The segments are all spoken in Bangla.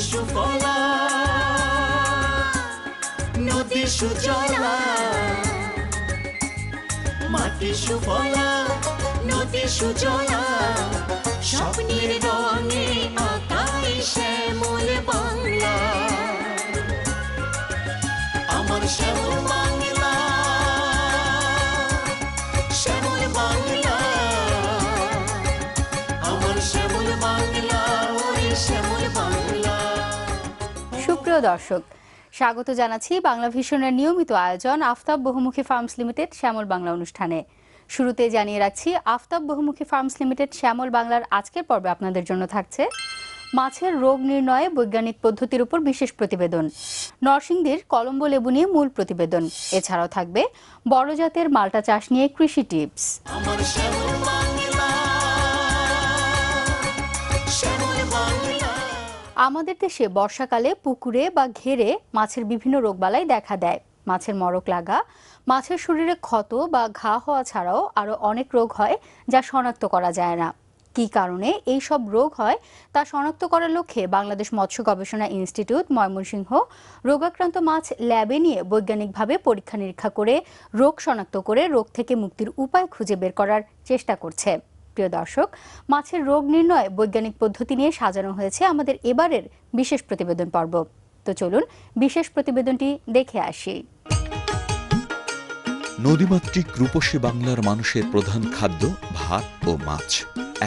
সুফলা নদী সুজলা মাটি সুফলা নদী সুজলা স্বপ্নের রঙে আঁকাই শ্যামল বাংলা আমার শ্যামল বাংলা শ্যামল বাংলা আমার শ্যামল বাংলা ওই শ্যামল বাংলা। সুপ্রিয় দর্শক, স্বাগত জানাচ্ছি বাংলা ভিশনের নিয়মিত আয়োজন আফতাব বহুমুখী ফার্মস লিমিটেড শ্যামল বাংলা অনুষ্ঠানে। শুরুতে জানিয়ে রাখছি আফতাব বহুমুখী ফার্মস লিমিটেড শ্যামল বাংলার আজকের পর্বে আপনাদের জন্য থাকছে মাছের রোগ নির্ণয়ে বৈজ্ঞানিক পদ্ধতির উপর বিশেষ প্রতিবেদন, নরসিংদীর কলম্বো লেবু নিয়ে মূল প্রতিবেদন, এছাড়াও থাকবে বড় জাতের মাল্টা চাষ নিয়ে কৃষি টিপস। আমাদের দেশে বর্ষাকালে পুকুরে বা ঘেরে মাছের বিভিন্ন রোগবালাই দেখা দেয়। মাছের মরক লাগা, মাছের শরীরে ক্ষত বা ঘা হওয়া ছাড়াও আরও অনেক রোগ হয় যা শনাক্ত করা যায় না। কী কারণে এই সব রোগ হয় তা শনাক্ত করার লক্ষ্যে বাংলাদেশ মৎস্য গবেষণা ইনস্টিটিউট ময়মনসিংহ রোগাক্রান্ত মাছ ল্যাবে নিয়ে বৈজ্ঞানিকভাবে পরীক্ষা নিরীক্ষা করে রোগ শনাক্ত করে রোগ থেকে মুক্তির উপায় খুঁজে বের করার চেষ্টা করছে। প্রিয় দর্শক, মাছের রোগ নির্ণয় বৈজ্ঞানিক পদ্ধতি নিয়ে সাজানো হয়েছে আমাদের এবারের বিশেষ প্রতিবেদন পর্ব। তো চলুন বিশেষ প্রতিবেদনটি দেখে আসি। নদীমাতৃক রূপসী বাংলার মানুষের প্রধান খাদ্য ভাত ও মাছ।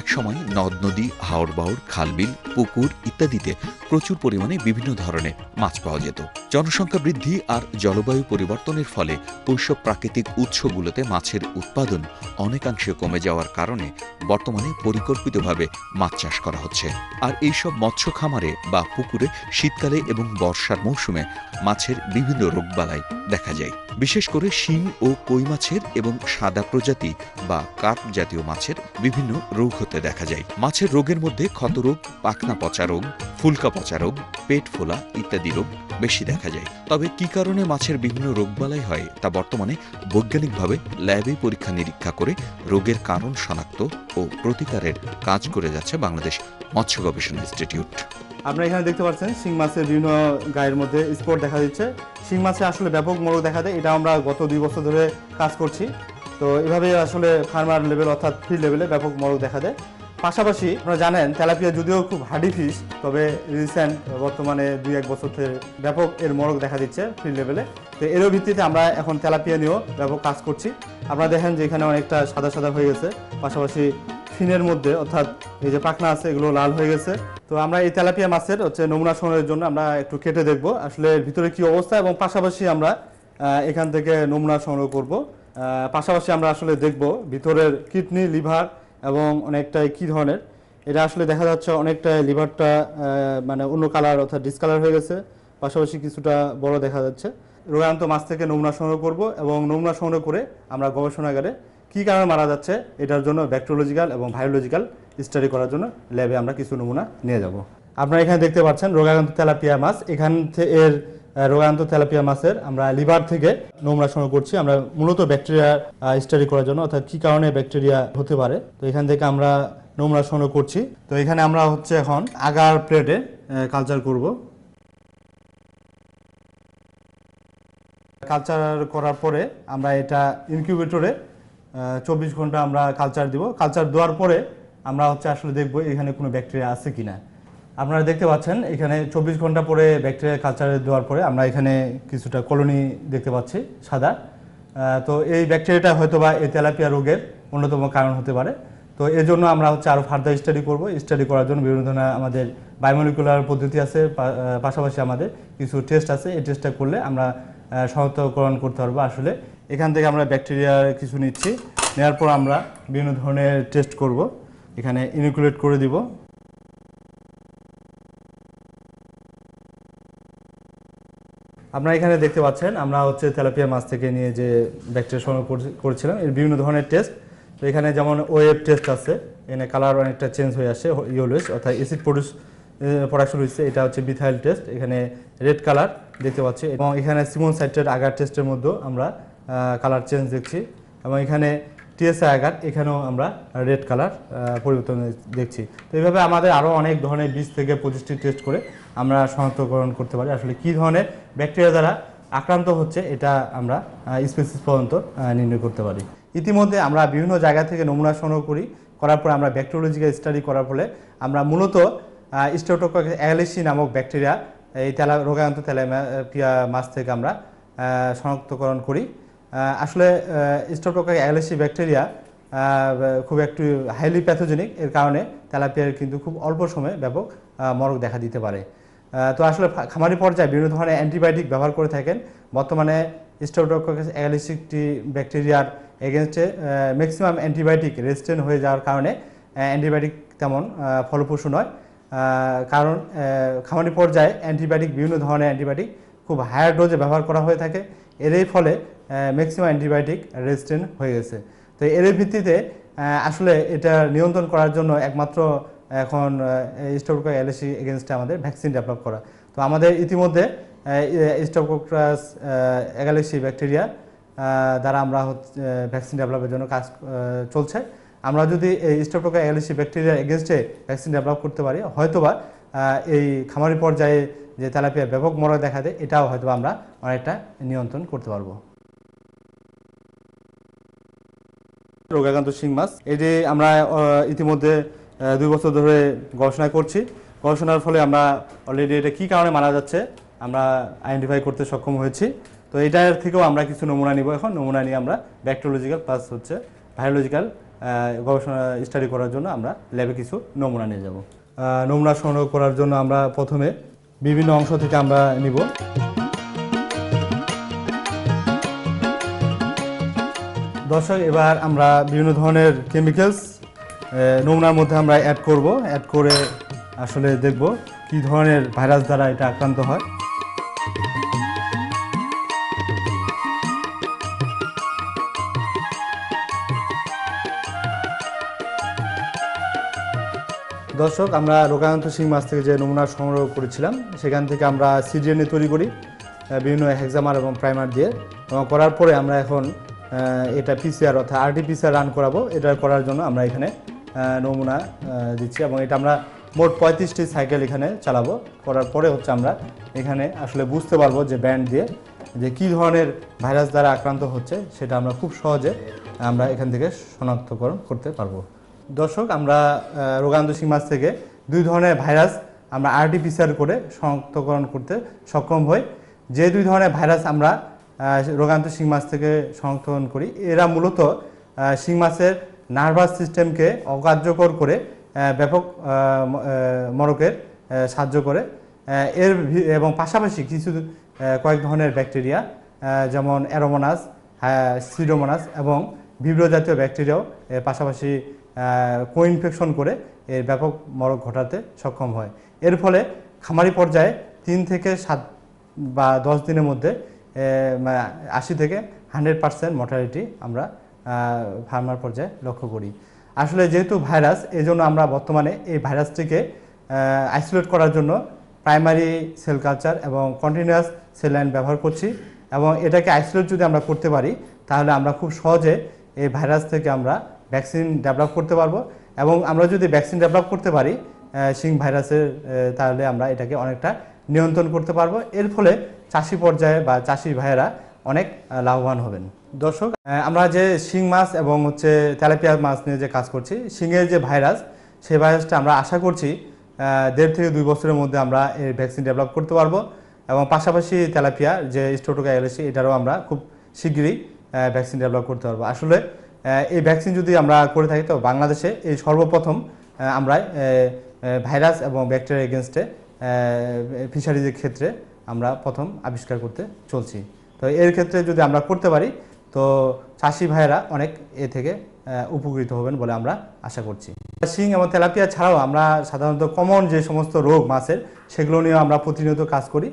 একসময় নদ নদী, হাওর বাওর, খালবিল, পুকুর ইত্যাদিতে প্রচুর পরিমাণে বিভিন্ন ধরনের মাছ পাওয়া যেত। জনসংখ্যা বৃদ্ধি আর জলবায়ু পরিবর্তনের ফলে ওইসব প্রাকৃতিক উৎসগুলোতে মাছের উৎপাদন অনেকাংশে কমে যাওয়ার কারণে বর্তমানে পরিকল্পিতভাবে মাছ চাষ করা হচ্ছে। আর এইসব মৎস্য খামারে বা পুকুরে শীতকালে এবং বর্ষার মৌসুমে মাছের বিভিন্ন রোগবালাই দেখা যায়। বিশেষ করে শিং ও কই মাছের এবং সাদা প্রজাতি বা কার্প জাতীয় মাছের বিভিন্ন রোগ হতে দেখা যায়। মাছের রোগের মধ্যে ক্ষতরোগ, পাখনা পচা রোগ, ফুলকা পচা রোগ, পেট ফোলা ইত্যাদি রোগ বেশি দেখা যায়। তবে কি কারণে মাছের বিভিন্ন রোগবালাই হয় তা বর্তমানে বৈজ্ঞানিকভাবে ল্যাবে পরীক্ষা নিরীক্ষা করে রোগের কারণ শনাক্ত ও প্রতিকারের কাজ করে যাচ্ছে বাংলাদেশ মৎস্য গবেষণা ইনস্টিটিউট। আপনারা এখানে দেখতে পাচ্ছেন শিং মাছের বিভিন্ন গায়ের মধ্যে স্পট দেখা দিচ্ছে। শিং মাছে আসলে ব্যাপক মরক দেখা দেয়, এটা আমরা গত 2 বছর ধরে কাজ করছি। তো এভাবে আসলে ফার্মার লেভেল অর্থাৎ ফিল্ড লেভেলে ব্যাপক মরক দেখা দেয়। পাশাপাশি আপনারা জানেন তেলাপিয়া যদিও খুব হার্ডি ফিশ, তবে রিসেন্ট বর্তমানে 2-1 বছর থেকে ব্যাপক এর মরক দেখা দিচ্ছে ফিল্ড লেভেলে। তো এরও ভিত্তিতে আমরা এখন তেলাপিয়া নিয়েও ব্যাপক কাজ করছি। আপনারা দেখেন যে এখানে অনেকটা সাদা সাদা হয়ে গেছে, পাশাপাশি ফিনের মধ্যে অর্থাৎ এই যে পাখনা আছে এগুলো লাল হয়ে গেছে। তো আমরা এই তেলাপিয়া মাছের নমুনা সংগ্রহের জন্য আমরা একটু কেটে দেখব আসলে ভিতরে কি অবস্থা, এবং পাশাপাশি আমরা এখান থেকে নমুনা সংগ্রহ করব। পাশাপাশি আমরা আসলে দেখব ভিতরের কিডনি, লিভার এবং অনেকটাই কী ধরনের। এটা আসলে দেখা যাচ্ছে অনেকটা লিভারটা মানে অন্য কালার অর্থাৎ ডিসকালার হয়ে গেছে, পাশাপাশি কিছুটা বড় দেখা যাচ্ছে। রোগাক্রান্ত মাছ থেকে নমুনা সংগ্রহ করব এবং নমুনা সংগ্রহ করে আমরা গবেষণাগারে কী কারণে মারা যাচ্ছে এটার জন্য ব্যাকটেরিওলজিক্যাল এবং ভাইরোলজিক্যাল স্টাডি করার জন্য ল্যাবে আমরা কিছু নমুনা নিয়ে যাব। আপনারা এখানে দেখতে পাচ্ছেন রোগাক্রান্ত তেলাপিয়া মাছ। এখান থেকে এর রোগাক্রান্ত তেলাপিয়া মাছের আমরা লিভার থেকে নমুনা সংগ্রহ করছি, আমরা মূলত ব্যাকটেরিয়া স্টাডি করার জন্য, অর্থাৎ কী কারণে ব্যাকটেরিয়া হতে পারে। তো এখান থেকে আমরা নমুনা সংগ্রহ করছি। তো এখানে আমরা এখন আগার প্লেটে কালচার করব। কালচার করার পরে আমরা এটা ইনকিউবেটরে 24 ঘন্টা আমরা কালচার দিব। কালচার দেওয়ার পরে আমরা আসলে দেখব এখানে কোনো ব্যাকটেরিয়া আছে কিনা। আপনারা দেখতে পাচ্ছেন এখানে 24 ঘন্টা পরে ব্যাকটেরিয়া কালচারে দেওয়ার পরে আমরা এখানে কিছুটা কলোনি দেখতে পাচ্ছি সাদা। তো এই ব্যাকটেরিয়াটা হয়তোবা এই তেলাপিয়া রোগের অন্যতম কারণ হতে পারে। তো এর জন্য আমরা আরও ফার্দার স্টাডি করব। স্টাডি করার জন্য বিভিন্ন ধরনের আমাদের বায়োমলিকুলার পদ্ধতি আছে, পাশাপাশি আমাদের কিছু টেস্ট আছে। এই টেস্টটা করলে আমরা শনাক্তকরণ করতে পারবো আসলে এখান থেকে আমরা ব্যাকটেরিয়া কিছু নিচ্ছি। নেওয়ার পর আমরা বিভিন্ন ধরনের টেস্ট করব, এখানে ইনকিউলেট করে দিব। আপনারা এখানে দেখতে পাচ্ছেন আমরা তেলাপিয়া মাছ থেকে নিয়ে যে ব্যাকটেরিয়া সংগ্রহ করেছিলাম এর বিভিন্ন ধরনের টেস্ট। তো এখানে যেমন ওয়েব টেস্ট আছে, এখানে কালার অনেকটা চেঞ্জ হয়ে আসে, ইয়েলোইশ অর্থাৎ অ্যাসিড প্রোডাকশন হয়েছে, এটা বিথাইল টেস্ট, এখানে রেড কালার দেখতে পাচ্ছি, এবং এখানে সিমন সাইটের আগার টেস্টের মধ্যেও আমরা কালার চেঞ্জ দেখছি। এবং এখানে টিএসআই আগার এখানেও আমরা রেড কালার পরিবর্তন দেখছি। তো এইভাবে আমাদের আরও অনেক ধরনের 20 থেকে 25টি টেস্ট করে আমরা শনাক্তকরণ করতে পারি আসলে কী ধরনের ব্যাকটেরিয়া দ্বারা আক্রান্ত হচ্ছে, এটা আমরা স্পেসিস পর্যন্ত নির্ণয় করতে পারি। ইতিমধ্যে আমরা বিভিন্ন জায়গা থেকে নমুনা সংগ্রহ করার পর আমরা ব্যাকটেরিওলজিক্যাল স্টাডি করার ফলে আমরা মূলত স্ট্রেপ্টোককাস অ্যাগালেসি নামক ব্যাকটেরিয়া এই রোগাক্রান্ত তেলাপিয়া মাছ থেকে আমরা শনাক্তকরণ করি। আসলে স্ট্রেপ্টোককাস অ্যাগালেসি ব্যাকটেরিয়া খুব একটু হাইলি প্যাথোজেনিক, এর কারণে তেলাপিয়ার কিন্তু খুব অল্প সময়ে ব্যাপক মরক দেখা দিতে পারে। তো আসলে খামারি পর্যায়ে বিভিন্ন ধরনের অ্যান্টিবায়োটিক ব্যবহার করে থাকেন। বর্তমানে স্ট্রেপ্টোককাস অ্যাগালেসি ব্যাকটেরিয়ার এগেনস্টে ম্যাক্সিমাম অ্যান্টিবায়োটিক রেজিস্ট্যান্ট হয়ে যাওয়ার কারণে অ্যান্টিবায়োটিক তেমন ফলপ্রসূ নয়। কারণ খামারি পর্যায়ে অ্যান্টিবায়োটিক বিভিন্ন ধরনের অ্যান্টিবায়োটিক খুব হায়ার ডোজে ব্যবহার করা হয়ে থাকে, এরই ফলে ম্যাক্সিমাম অ্যান্টিবায়োটিক রেজিস্ট্যান্ট হয়ে গেছে। তো এর ভিত্তিতে আসলে এটা নিয়ন্ত্রণ করার জন্য একমাত্র এখন স্ট্রেপ্টোককাস অ্যাগালেসি এগেনস্টে আমাদের ভ্যাকসিন ডেভেলপ করা। তো আমাদের ইতিমধ্যে স্ট্রেপ্টোককাস অ্যাগালেসি ব্যাকটেরিয়া দ্বারা আমরা ভ্যাকসিন ডেভেলপের জন্য কাজ চলছে। আমরা যদি এই স্ট্রেপ্টোককাস অ্যাগালেসি ব্যাকটেরিয়ার এগেনস্টে ভ্যাকসিন ডেভেলপ করতে পারি, হয়তোবা এই খামারি পর্যায়ে যে তেলাপিয়ার ব্যাপক মরক দেখা দেয়, এটাও হয়তো আমরা অনেকটা নিয়ন্ত্রণ করতে পারবো। রোগাক্রান্ত শিং মাছ, এটি আমরা ইতিমধ্যে 2 বছর ধরে গবেষণা করছি। গবেষণার ফলে আমরা অলরেডি এটা কী কারণে মারা যাচ্ছে আমরা আইডেন্টিফাই করতে সক্ষম হয়েছি। তো এটার থেকেও আমরা কিছু নমুনা নিব। এখন নমুনা নিয়ে আমরা ব্যাকটেরিওলজিক্যাল প্লাস ভাইরোলজিক্যাল গবেষণা স্টাডি করার জন্য আমরা ল্যাবে কিছু নমুনা নিয়ে যাব। নমুনা সংগ্রহ করার জন্য আমরা প্রথমে বিভিন্ন অংশ থেকে আমরা নিব। দর্শক, এবার আমরা বিভিন্ন ধরনের কেমিক্যালস নমুনার মধ্যে আমরা অ্যাড করে আসলে দেখব কী ধরনের ভাইরাস দ্বারা এটা আক্রান্ত হয়। দর্শক, আমরা রোগাক্রান্ত শিং মাছ থেকে যে নমুনা সংগ্রহ করেছিলাম সেখান থেকে আমরা সিডিএনএ তৈরি করি বিভিন্ন হেক্সামার এবং প্রাইমার দিয়ে, এবং করার পরে আমরা এখন এটা পিসিআর অর্থাৎ আরটিপিসিআর রান করাবো। এটা করার জন্য আমরা এখানে নমুনা দিচ্ছি এবং এটা আমরা মোট 35টি সাইকেল এখানে চালাবো। করার পরে আমরা এখানে আসলে বুঝতে পারবো যে ব্যান্ড দিয়ে যে কী ধরনের ভাইরাস দ্বারা আক্রান্ত হচ্ছে, সেটা আমরা খুব সহজে আমরা এখান থেকে শনাক্তকরণ করতে পারবো। দর্শক, আমরা রোগাক্রান্ত শিং মাছ থেকে 2 ধরনের ভাইরাস আমরা আরটিপিসিআর করে শনাক্তকরণ করতে সক্ষম হই। যে 2 ধরনের ভাইরাস আমরা রোগাক্রান্ত শিং মাছ থেকে শনাক্তকরণ করি, এরা মূলত শিং মাছের নার্ভাস সিস্টেমকে অকার্যকর করে ব্যাপক মরকের সাহায্য করে। এবং পাশাপাশি কিছু কয়েক ধরনের ব্যাকটেরিয়া যেমন অ্যারোমোনাস, সিডোমোনাস এবং ভিব্রিও জাতীয় ব্যাকটেরিয়াও পাশাপাশি কোইনফেকশন করে এর ব্যাপক মরক ঘটাতে সক্ষম হয়। এর ফলে খামারি পর্যায়ে 3 থেকে 7 বা 10 দিনের মধ্যে 80 থেকে 100% মর্টালিটি আমরা ফার্মার পর্যায়ে লক্ষ্য করি। আসলে যেহেতু ভাইরাস, এই জন্য আমরা বর্তমানে এই ভাইরাসটিকে আইসোলেট করার জন্য প্রাইমারি সেল কালচার এবং কন্টিনিউয়াস সেল লাইন ব্যবহার করছি। এবং এটাকে আইসোলেট যদি আমরা করতে পারি, তাহলে আমরা খুব সহজে এই ভাইরাস থেকে আমরা ভ্যাকসিন ডেভেলপ করতে পারবো। এবং আমরা যদি ভ্যাকসিন ডেভেলপ করতে পারি শিং ভাইরাসের, তাহলে আমরা এটাকে অনেকটা নিয়ন্ত্রণ করতে পারবো। এর ফলে চাষি পর্যায়ে বা চাষি ভাইয়েরা অনেক লাভবান হবেন। দর্শক, আমরা যে শিং মাছ এবং তেলাপিয়া মাছ নিয়ে যে কাজ করছি, শিংয়ের যে ভাইরাস, সেই ভাইরাসটা আমরা আশা করছি 1.5 থেকে 2 বছরের মধ্যে আমরা এর ভ্যাকসিন ডেভেলপ করতে পারবো। এবং পাশাপাশি তেলাপিয়া যে স্ট্রেপ্টোককাস অ্যাগালেসি, এটারও আমরা খুব শীঘ্রই ভ্যাকসিন ডেভেলপ করতে পারবো। আসলে এই ভ্যাকসিন যদি আমরা করে থাকি, তো বাংলাদেশে এই সর্বপ্রথম আমরা ভাইরাস এবং ব্যাকটেরিয়া এগেনস্টে ফিশারিজের ক্ষেত্রে আমরা প্রথম আবিষ্কার করতে চলছি। তো এর ক্ষেত্রে যদি আমরা করতে পারি, তো চাষি ভাইয়েরা অনেক এ থেকে উপকৃত হবেন বলে আমরা আশা করছি। শিং এবং তেলাপিয়া ছাড়াও আমরা সাধারণত কমন যে সমস্ত রোগ মাছের, সেগুলো নিয়েও আমরা প্রতিনিয়ত কাজ করি।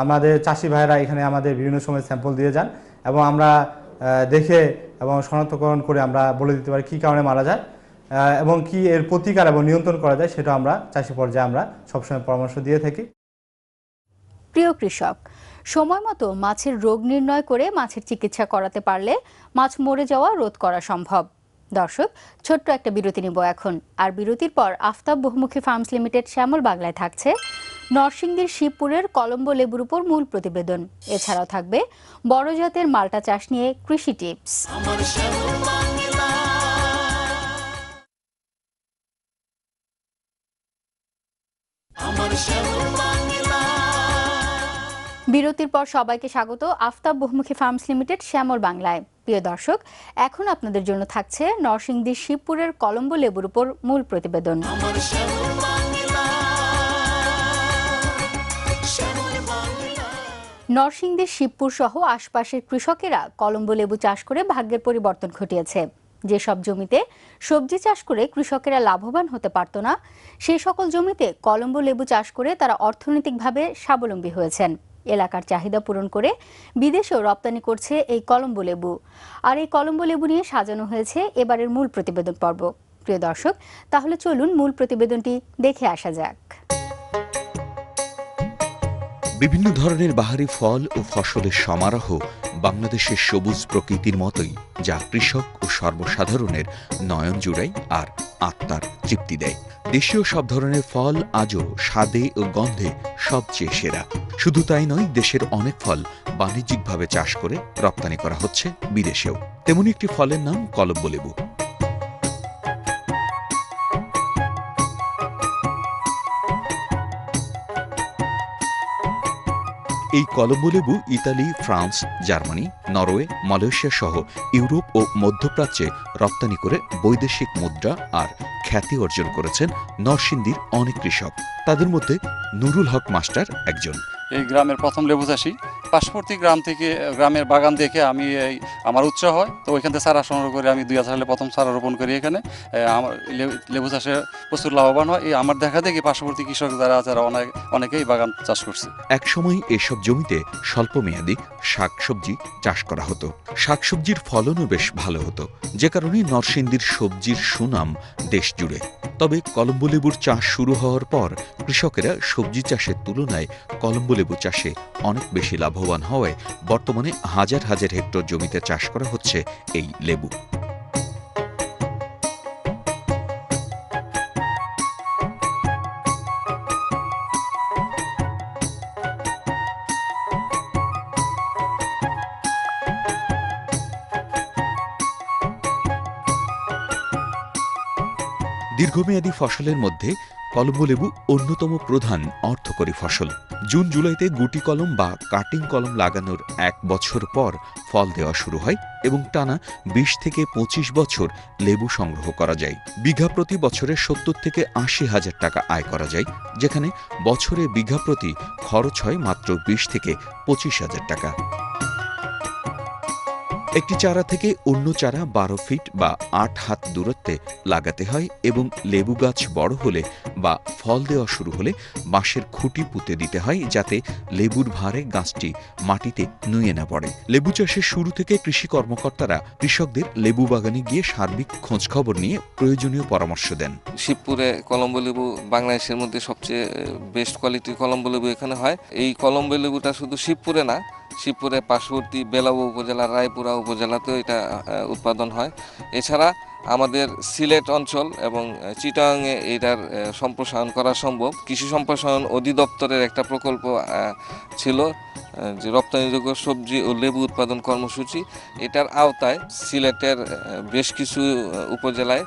আমাদের চাষি ভাইয়েরা এখানে আমাদের বিভিন্ন সময় স্যাম্পল দিয়ে যান এবং আমরা দেখে এবং শনাক্তকরণ করে আমরা বলে দিতে পারি কী কারণে মারা যায় এবং কি এর প্রতিকার এবং নিয়ন্ত্রণ করা যায়, সেটা আমরা চাষি পর্যায়ে আমরা সবসময় পরামর্শ দিয়ে থাকি। প্রিয় কৃষক, সময় মতো মাছের রোগ নির্ণয় করে মাছের চিকিৎসা করাতে পারলে মাছ মরে যাওয়া রোধ করা সম্ভব। দর্শক, ছোট্ট একটা বিরতি নিব এখন। আর বিরতির পর আফতাব বহুমুখী ফার্মস লিমিটেড শ্যামল বাংলায় থাকছে নরসিংদীর শিবপুরের কলম্বো লেবুর উপর মূল প্রতিবেদন। এছাড়াও থাকবে বড় জাতের মাল্টা চাষ নিয়ে কৃষি টিপস। আমার শ্যামল বাংলা, আমার শ্যামল বাংলা। বিরতির পর সবাইকে স্বাগত আফতাব বহুমুখী ফার্মস লিমিটেড শ্যামল বাংলায়। প্রিয় দর্শক, এখন আপনাদের জন্য থাকছে নরসিংদীর শিবপুরের কলম্বো লেবুর উপর মূল প্রতিবেদন। আমার শ্যামল বাংলা, শ্যামল বাংলা। নরসিংদীর শিবপুর সহ আশপাশের কৃষকেরা কলম্বো লেবু চাষ করে ভাগ্যের পরিবর্তন ঘটিয়েছে। যেসব জমিতে সবজি চাষ করে কৃষকেরা লাভবান হতে পারত না, সেই সকল জমিতে কলম্বো লেবু চাষ করে তারা অর্থনৈতিকভাবে স্বাবলম্বী হয়েছেন। এলাকার চাহিদা পূরণ করে বিদেশেও রপ্তানি করছে এই কলম্বো লেবু। আর এই কলম্বো লেবু নিয়ে সাজানো হয়েছে এবারের মূল প্রতিবেদন পর্ব। প্রিয় দর্শক, তাহলে চলুন মূল প্রতিবেদনটি দেখে আসা যাক। বিভিন্ন ধরনের বাহারি ফল ও ফসলের সমারোহ বাংলাদেশের সবুজ প্রকৃতির মতোই, যা কৃষক ও সর্বসাধারণের নয়ন জুড়ায় আর আত্মার তৃপ্তি দেয়। দেশীয় সব ধরনের ফল আজও স্বাদে ও গন্ধে সবচেয়ে সেরা। শুধু তাই নয়, দেশের অনেক ফল বাণিজ্যিকভাবে চাষ করে রপ্তানি করা হচ্ছে বিদেশেও। তেমনি একটি ফলের নাম কলম্বো লেবু। এই কলম্বো লেবু Italy, France, Germany, Norway, Malaysia সহ ইউরোপ ও মধ্যপ্রাচ্যে রপ্তানি করে বৈদেশিক মুদ্রা আর খ্যাতি অর্জন করেছেন নরসিংদীর অনেক কৃষক। তাদের মধ্যে নুরুল হক মাস্টার একজন। এই গ্রামের প্রথম লেবু চাষি। পার্শ্ববর্তী গ্রাম থেকে গ্রামের বাগান দেখে আমি আমার উৎসাহ হয়, তো ওইখান থেকে চারা সংগ্রহ করে আমি 2000 সালে প্রথম চারা রোপণ করি এখানে। আমার লেবু চাষে প্রচুর লাভবান হয়। এই আমার দেখা দেখি পার্শ্ববর্তী কৃষক যারা আছে তারা অনেকেই বাগান চাষ করছে। একসময় এসব জমিতে স্বল্পমেয়াদী শাকসবজি চাষ করা হতো। শাকসবজির ফলনও বেশ ভালো হতো, যে কারণে নরসিংদীর সবজির সুনাম দেশ জুড়ে। তবে কলম্বো লেবুর চাষ শুরু হওয়ার পর কৃষকেরা সবজি চাষের তুলনায় কলম্বো লেবু চাষে অনেক বেশি লাভবান হওয়ায় বর্তমানে হাজার হাজার হেক্টর জমিতে চাষ করা হচ্ছে এই লেবু। দীর্ঘমেয়াদী ফসলের মধ্যে কলম্বো লেবু অন্যতম প্রধান অর্থকরী ফসল। জুন জুলাইতে গুটি কলম বা কাটিং কলম লাগানোর 1 বছর পর ফল দেওয়া শুরু হয় এবং টানা 20 থেকে 25 বছর লেবু সংগ্রহ করা যায়। বিঘা প্রতি বছরে 70 থেকে 80 হাজার টাকা আয় করা যায়, যেখানে বছরে বিঘা প্রতি খরচ হয় মাত্র 20 থেকে 25 হাজার টাকা। একটি চারা থেকে অন্য চারা 12 ফিট বা 8 হাত দূরত্বে লাগাতে হয় এবং লেবু গাছ বড় হলে বা ফল দেওয়া শুরু হলে বাঁশের খুঁটি পুঁতে দিতে হয়, যাতে লেবুর ভারে গাছটি মাটিতে নুয়ে না পড়ে। লেবু চাষের শুরু থেকে কৃষি কর্মকর্তারা কৃষকদের লেবু বাগানে গিয়ে সার্বিক খোঁজখবর নিয়ে প্রয়োজনীয় পরামর্শ দেন। শিবপুরে কলম্বো লেবু বাংলাদেশের মধ্যে সবচেয়ে বেস্ট কোয়ালিটির কলম্বো লেবু এখানে হয়। এই কলম্বো লেবুটা শুধু শিবপুরে না, শিবপুরে পার্শ্ববর্তী বেলাবো উপজেলা, রায়পুরা উপজেলাতেও এটা উৎপাদন হয়। এছাড়া আমাদের সিলেট অঞ্চল এবং চিটাগাংয়ে এটার সম্প্রসারণ করা সম্ভব। কৃষি সম্প্রসারণ অধিদপ্তরের একটা প্রকল্প ছিল, যে রপ্তানিযোগ্য সবজি ও লেবু উৎপাদন কর্মসূচি। এটার আওতায় সিলেটের বেশ কিছু উপজেলায়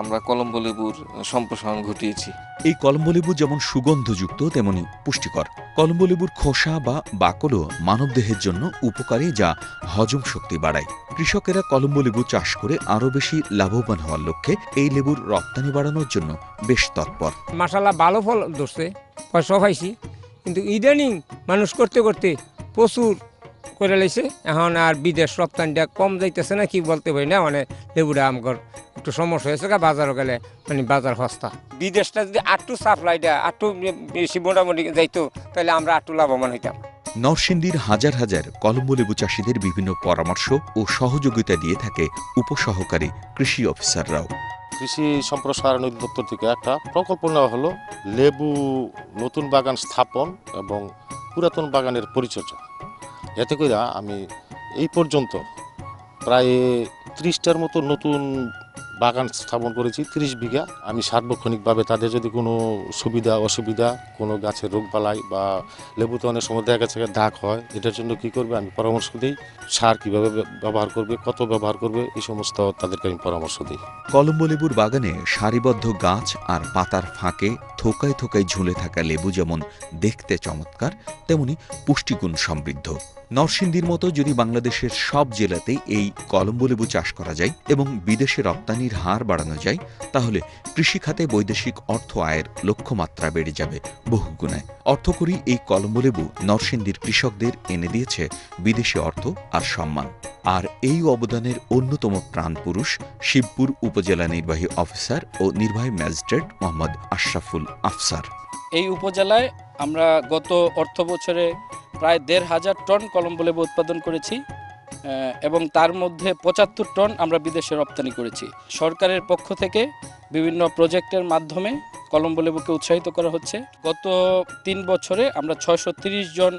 আমরা কলম্বো লেবুর সম্প্রসারণ ঘটিয়েছি। এই কলম্বো লেবু যেমন সুগন্ধযুক্ত তেমনি পুষ্টিকর। কলম্বো লেবুর খোসা বা বাকলও মানবদেহের জন্য উপকারী, যা হজম শক্তি বাড়ায়। কৃষকেরা কলম্বো লেবু চাষ করে আরও বেশি লাভবান হওয়ার লক্ষ্যে এই লেবুর রপ্তানি বাড়ানোর জন্য বেশ তৎপর। মাশাআল্লাহ ভালো ফল ধরছে, পয়সা পাইছি, কিন্তু ইদানিং মানুষ করতে করতে প্রচুর করে লাইছে। এখন আর বিদেশ রপ্তানিটা কম যাইতেছে না, কি বলতে পারি না। মানে লেবুটা আমার একটু সমস্যা হয়েছে, বাজারও গেলে মানে বাজার সস্তা। বিদেশটা যদি আটটু সাপ্লাইটা আটটু বেশি মোটামুটি যাইতো, তাহলে আমরা আটটু লাভবান হইতাম। নরসিংদীর হাজার হাজার কলম্বো লেবু চাষিদের বিভিন্ন পরামর্শ ও সহযোগিতা দিয়ে থাকে উপসহকারী কৃষি অফিসাররাও। কৃষি সম্প্রসারণ অধিদপ্তর থেকে একটা প্রকল্প নেওয়া হলো লেবু নতুন বাগান স্থাপন এবং পুরাতন বাগানের পরিচর্যা। এতে করে আমি এই পর্যন্ত প্রায় 30টার মতো নতুন বাগান স্থাপন করেছি 30 বিঘা। আমি সার্বক্ষণিকভাবে তাদের যদি কোনো সুবিধা অসুবিধা, কোনো গাছের রোগবালাই বা লেবুতে অনেক সময় দেখা গেছে দাগ হয়, এটার জন্য কি করবে আমি পরামর্শ দিই। সার কিভাবে ব্যবহার করবে, কত ব্যবহার করবে, এই সমস্ত তাদেরকে আমি পরামর্শ দিই। কলম্বো লেবুর বাগানে সারিবদ্ধ গাছ আর পাতার ফাঁকে থোকায় থোকায় ঝুলে থাকা লেবু যেমন দেখতে চমৎকার, তেমনি পুষ্টিগুণ সমৃদ্ধ। নরসিংদীর মতো যদি বাংলাদেশের সব জেলাতে এই কলম্বো লেবু চাষ করা যায় এবং বিদেশে রপ্তানির হার বাড়ানো যায়, তাহলে কৃষিখাতে বৈদেশিক অর্থ আয়ের লক্ষ্যমাত্রা বেড়ে যাবে বহুগুণে। অর্থকরী এই কলম্বো লেবু নরসিংদীর কৃষকদের এনে দিয়েছে বিদেশি অর্থ আর সম্মান। আর এই অবদানের অন্যতম প্রাণপুরুষ শিবপুর উপজেলা নির্বাহী অফিসার ও নির্বাহী ম্যাজিস্ট্রেট মোহাম্মদ আশরাফুল আফসার। এই উপজেলায় আমরা গত অর্থ বছরে প্রায় ১৫০০ টন কলম্বো লেবু উৎপাদন করেছি এবং তার মধ্যে ৭৫ টন আমরা বিদেশে রপ্তানি করেছি। সরকারের পক্ষ থেকে বিভিন্ন প্রজেক্টের মাধ্যমে কলম্বো লেবুকে উৎসাহিত করা হচ্ছে। গত ৩ বছরে আমরা ৬৩০ জন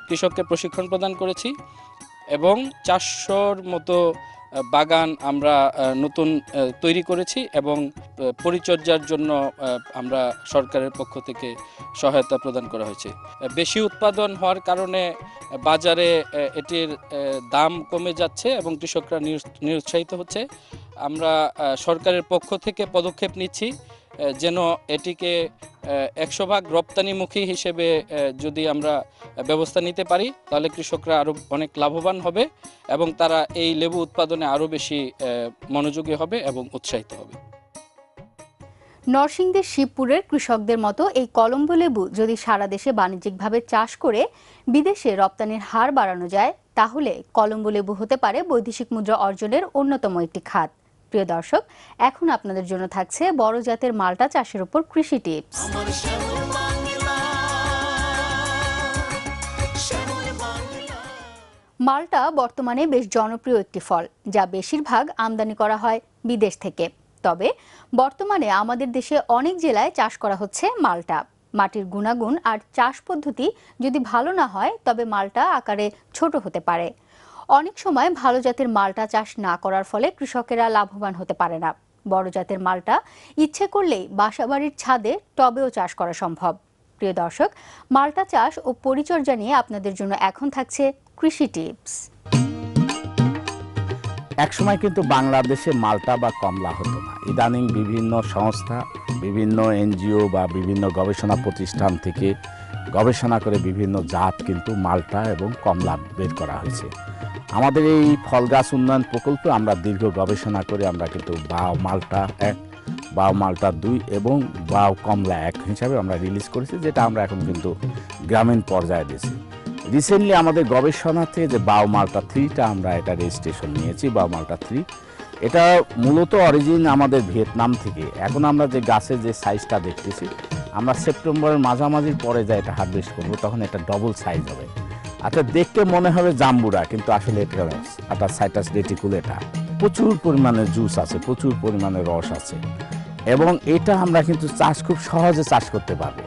কৃষককে প্রশিক্ষণ প্রদান করেছি এবং ৪০০-র মতো বাগান আমরা নতুন তৈরি করেছি এবং পরিচর্যার জন্য আমরা সরকারের পক্ষ থেকে সহায়তা প্রদান করা হয়েছে। বেশি উৎপাদন হওয়ার কারণে বাজারে এটির দাম কমে যাচ্ছে এবং কৃষকরা নিরুৎসাহিত হচ্ছে। আমরা সরকারের পক্ষ থেকে পদক্ষেপ নিচ্ছি যেন এটিকে ১০০% রপ্তানিমুখী হিসেবে যদি আমরা ব্যবস্থা নিতে পারি, তাহলে কৃষকরা আরও অনেক লাভবান হবে এবং তারা এই লেবু উৎপাদনে আরও বেশি মনোযোগী হবে এবং উৎসাহিত হবে। নরসিংদীর শিবপুরের কৃষকদের মতো এই কলম্বো লেবু যদি সারা দেশে বাণিজ্যিকভাবে চাষ করে বিদেশে রপ্তানির হার বাড়ানো যায়, তাহলে কলম্বো লেবু হতে পারে বৈদেশিক মুদ্রা অর্জনের অন্যতম একটি খাত। প্রিয় দর্শক, এখন আপনাদের জন্য থাকছে বড় জাতের মাল্টা চাষের উপর কৃষি টিপস। মাল্টা বর্তমানে বেশ জনপ্রিয় একটি ফল, যা বেশিরভাগ আমদানি করা হয় বিদেশ থেকে। তবে বর্তমানে আমাদের দেশে অনেক জেলায় চাষ করা হচ্ছে মাল্টা। মাটির গুণাগুণ আর চাষ পদ্ধতি যদি ভালো না হয়, তবে মাল্টা আকারে ছোট হতে পারে। অনেক সময় ভালো জাতের মাল্টা চাষ না করার ফলে কৃষকেরা লাভবান হতে পারে না। বড় জাতের মাল্টা ইচ্ছে করলেই বাসাবাড়ির ছাদে টবেও চাষ করা সম্ভব। প্রিয় দর্শক, মাল্টা চাষ ও পরিচর্যা নিয়ে আপনাদের জন্য এখন থাকছে কৃষি টিপস। একসময় কিন্তু বাংলাদেশে মাল্টা বা কমলা হতো না। ইদানিং বিভিন্ন সংস্থা, বিভিন্ন এনজিও বা বিভিন্ন গবেষণা প্রতিষ্ঠান থেকে গবেষণা করে বিভিন্ন জাত কিন্তু মাল্টা এবং কমলা বের করা হয়েছে। আমাদের এই ফল গাছ উন্নয়ন প্রকল্পে আমরা দীর্ঘ গবেষণা করে আমরা কিন্তু বাও মাল্টা 1, বাও মাল্টা 2 এবং বাও কমলা 1 হিসাবে আমরা রিলিজ করেছি, যেটা আমরা এখন কিন্তু গ্রামীণ পর্যায়ে দিয়েছি। রিসেন্টলি আমাদের গবেষণাতে যে বাও মাল্টা 3টা আমরা এটা রেজিস্ট্রেশন নিয়েছি। বাও মাল্টা 3 এটা মূলত অরিজিন আমাদের ভিয়েতনাম থেকে। এখন আমরা যে গাছের যে সাইজটা দেখতেছি, আমরা সেপ্টেম্বরের মাঝামাঝির পরে যা এটা হারভেস্ট করবো, তখন এটা ডবল সাইজ হবে। আচ্ছা, দেখতে মনে হবে জাম্বুরা, কিন্তু আসলে এটা সাইটাস রেটিকুলেটা। প্রচুর পরিমাণে জুস আছে, প্রচুর পরিমাণে রস আছে এবং এটা আমরা কিন্তু খুব সহজে চাষ করতে পারবো।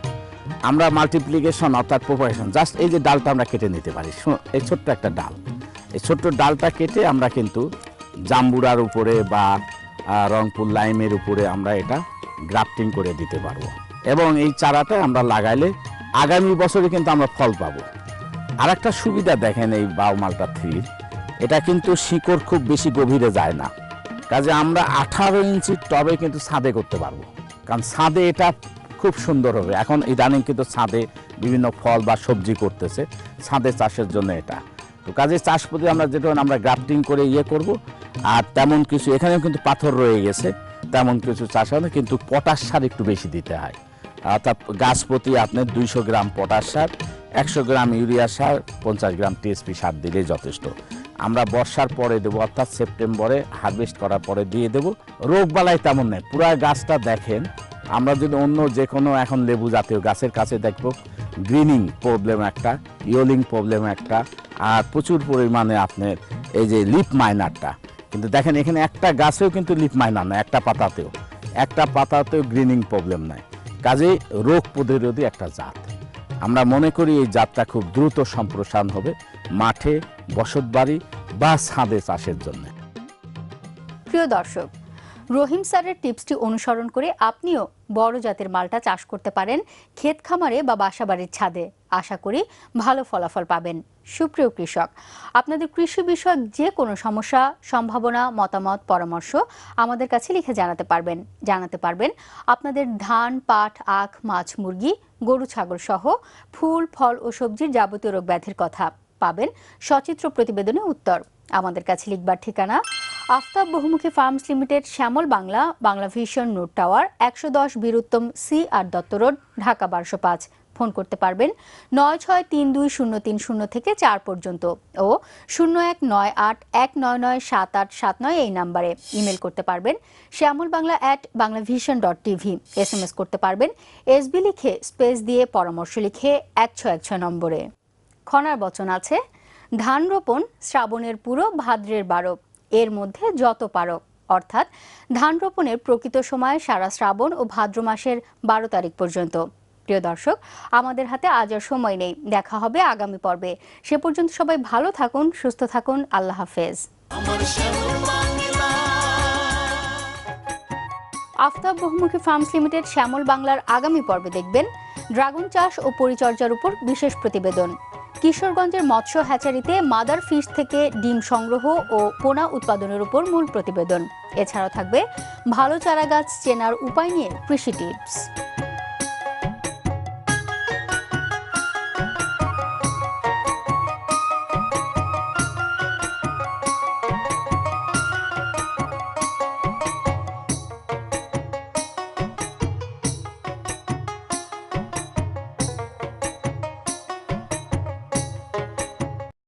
আমরা মাল্টিপ্লিকেশন অর্থাৎ প্রোপাগেশন, জাস্ট এই যে ডালটা আমরা কেটে নিতে পারি, এই ছোট্ট একটা ডাল, এই ছোট্ট ডালটা কেটে আমরা কিন্তু জাম্বুরার উপরে বা রংপুর লাইমের উপরে আমরা এটা গ্রাফটিং করে দিতে পারবো এবং এই চারাটা আমরা লাগাইলে আগামী বছরে কিন্তু আমরা ফল পাবো। আর একটা সুবিধা দেখেন এই বাও মাল্টা 3, এটা কিন্তু শিকড় খুব বেশি গভীরে যায় না, কাজে আমরা 18 ইঞ্চি টবে কিন্তু ছাদে করতে পারবো, কারণ ছাদে এটা খুব সুন্দর হবে। এখন ইদানিং কিন্তু ছাদে বিভিন্ন ফল বা সবজি করতেছে ছাদে চাষের জন্য এটা। তো কাজে চাষ প্রতি আমরা যেটা আমরা গ্রাফটিং করে করব। আর তেমন কিছু এখানেও কিন্তু পাথর রয়ে গেছে, তেমন কিছু চাষ হয় না, কিন্তু পটাশ সার একটু বেশি দিতে হয়। অর্থাৎ গাছ প্রতি আপনার 200 গ্রাম পটাশ সার, 100 গ্রাম ইউরিয়া সার, 50 গ্রাম টিএসপি সার দিলেই যথেষ্ট। আমরা বর্ষার পরে দেবো, অর্থাৎ সেপ্টেম্বরে হারভেস্ট করার পরে দিয়ে দেবো। রোগবালাই তেমন নেই। পুরো গাছটা দেখেন, আমরা যদি অন্য যে কোনো এখন লেবু জাতীয় গাছের কাছে দেখবো গ্রিনিং প্রবলেম একটা, ইয়োলিং প্রবলেম একটা, আর প্রচুর পরিমাণে আপনার এই যে লিপ মাইনারটা। কিন্তু দেখেন এখানে একটা গাছেও কিন্তু লিপ মাইনার নয়, একটা পাতাতেও গ্রিনিং প্রবলেম নাই। কাজেই রোগ প্রতিরোধী একটা জাত। আমরা মনে করি এই জাতটা খুব দ্রুত সম্প্রসারণ হবে মাঠে, বসতবাড়ি বা ছাদে চাষের জন্য। প্রিয় দর্শক, রহিম স্যারের টিপসটি অনুসরণ করে আপনিও বড় জাতের মালটা চাষ করতে পারেন ক্ষেত খামারে বা বাসাবাড়ির ছাদে। আশা করি ভালো ফলাফল পাবেন। সুপ্রিয় কৃষক, আপনাদের কৃষি বিষয়ক যে কোনো সমস্যা, সম্ভাবনা, মতামত, পরামর্শ আমাদের কাছে লিখে জানাতে পারবেন আপনাদের ধান, পাট, আখ, মাছ, মুরগি, গরু, ছাগল সহ ফুল, ফল ও সবজির যাবতীয় রোগ ব্যাধির কথা। পাবেন সচিত্র প্রতিবেদনে উত্তর। আমাদের কাছে লিখবার ঠিকানা আফতাব বহুমুখী farms limited, Shyamal Bangla, Bangla vision road tower, ১১০ Bir Uttam C R Dutta road, Dhaka ১২০৫। Phone করতে পারবেন ৯৬৩২০৩০ থেকে ৪ পর্যন্ত ও 0198199787 এই নম্বরে। ইমেল করতে পারবেন shyamolbangla@banglavision.tv। SMS করতে পারবেন SB লিখে স্পেস দিয়ে পরামর্শ লিখে ১০১৬ নম্বরে। খনার বচন আছে, ধান রোপণ শ্রাবণের পুরো ভাদ্রের ১২, এর মধ্যে যত পারো। অর্থাৎ ধান রোপণের প্রকৃত সময় সারা শ্রাবণ ও ভাদ্র মাসের ১২ তারিখ পর্যন্ত। প্রিয় দর্শক, আমাদের হাতে আজ আর সময় নেই, দেখা হবে আগামী পর্বে। সে পর্যন্ত সবাই ভালো থাকুন, সুস্থ থাকুন। আল্লাহ হাফেজ। আফতাব বহুমুখী ফার্মস লিমিটেড শ্যামল বাংলার আগামী পর্বে দেখবেন ড্রাগন চাষ ও পরিচর্যার উপর বিশেষ প্রতিবেদন। কিশোরগঞ্জের মৎস্য হ্যাচারিতে মাদার ফিশ থেকে ডিম সংগ্রহ ও পোনা উৎপাদনের উপর মূল প্রতিবেদন। এছাড়াও থাকবে ভালো চারাগাছ চেনার উপায় নিয়ে কৃষি টিপস।